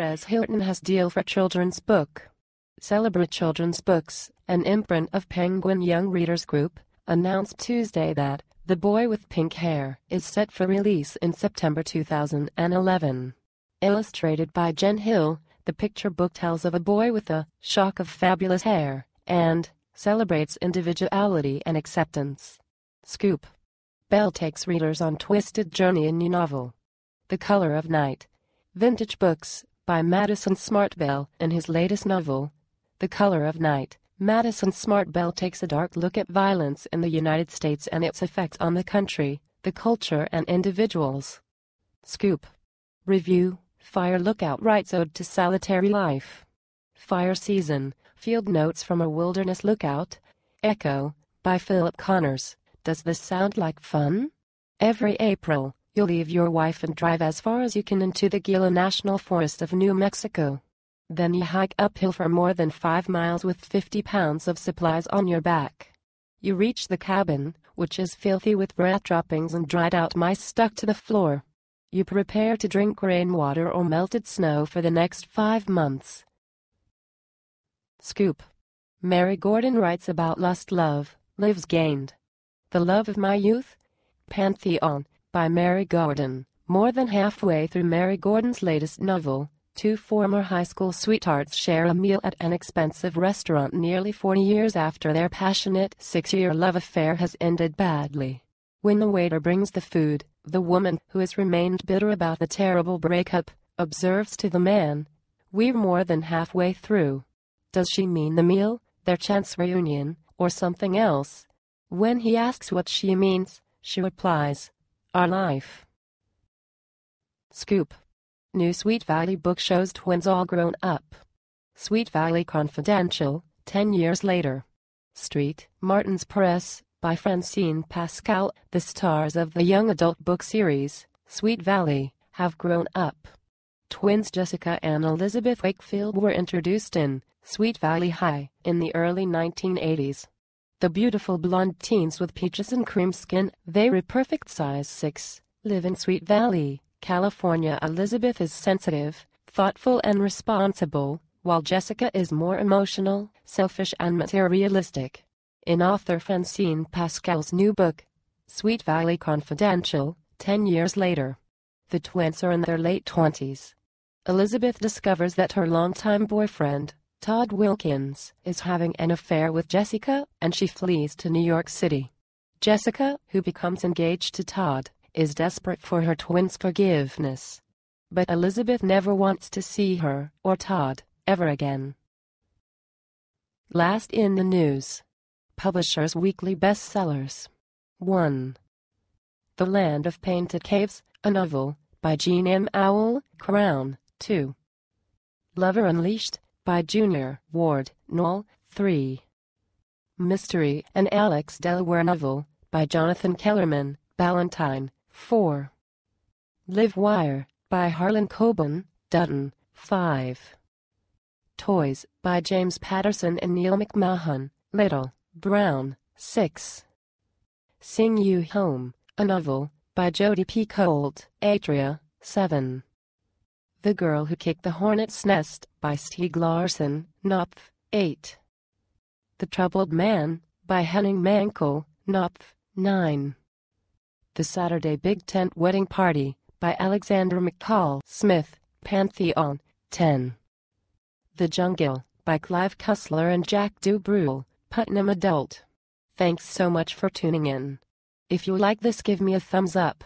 Perez Hilton has deal for children's book. Celebrate Children's Books, an imprint of Penguin Young Readers Group, announced Tuesday that The Boy with Pink Hair is set for release in September 2011. Illustrated by Jen Hill, the picture book tells of a boy with a shock of fabulous hair and celebrates individuality and acceptance. Scoop. Bell takes readers on twisted journey in new novel. The Color of Night. Vintage Books, by Madison Smart Bell. In his latest novel, The Color of Night, Madison Smart Bell takes a dark look at violence in the United States and its effect on the country, the culture and individuals. Scoop. Review. Fire Lookout writes Ode to Solitary Life. Fire Season, Field Notes from a Wilderness Lookout. Echo, by Philip Connors. Does this sound like fun? Every April, you'll leave your wife and drive as far as you can into the Gila National Forest of New Mexico. Then you hike uphill for more than 5 miles with 50 pounds of supplies on your back. You reach the cabin, which is filthy with rat droppings and dried-out mice stuck to the floor. You prepare to drink rainwater or melted snow for the next 5 months. Scoop. Mary Gordon writes about Lost Love, Lives Gained. The Love of My Youth? Pantheon, by Mary Gordon. More than halfway through Mary Gordon's latest novel, two former high school sweethearts share a meal at an expensive restaurant nearly 40 years after their passionate 6-year love affair has ended badly. When the waiter brings the food, the woman, who has remained bitter about the terrible breakup, observes to the man, "We're more than halfway through." Does she mean the meal, their chance reunion, or something else? When he asks what she means, she replies, "Our life." Scoop. New Sweet Valley book shows twins all grown up. Sweet Valley Confidential, 10 years later. Street Martin's Press, by Francine Pascal. The stars of the young adult book series, Sweet Valley, have grown up. Twins Jessica and Elizabeth Wakefield were introduced in Sweet Valley High in the early 1980s. The beautiful blonde teens with peaches and cream skin, they were perfect size 6, live in Sweet Valley, California. Elizabeth is sensitive, thoughtful and responsible, while Jessica is more emotional, selfish and materialistic. In author Francine Pascal's new book, Sweet Valley Confidential, 10 years later, the twins are in their late 20s. Elizabeth discovers that her longtime boyfriend, Todd Wilkins, is having an affair with Jessica, and she flees to New York City. Jessica, who becomes engaged to Todd, is desperate for her twins' forgiveness. But Elizabeth never wants to see her, or Todd, ever again. Last in the news. Publishers Weekly Bestsellers. 1. The Land of Painted Caves, a novel, by Jean M. Auel, Crown. 2. Lover Unleashed, by Junior Ward, Knoll. 3. Mystery and Alex Delaware novel, by Jonathan Kellerman, Ballantine. 4. Live Wire, by Harlan Coben, Dutton. 5. Toys, by James Patterson and Neil McMahon, Little, Brown. 6. Sing You Home, a novel, by Jodi Picoult, Atria. 7. The Girl Who Kicked the Hornet's Nest, by Stieg Larsson, Knopf. 8. The Troubled Man, by Henning Mankell, Knopf. 9. The Saturday Big Tent Wedding Party, by Alexander McCall Smith, Pantheon. 10. The Jungle, by Clive Cussler and Jack Dubreuil, Putnam Adult. Thanks so much for tuning in. If you like this, give me a thumbs up.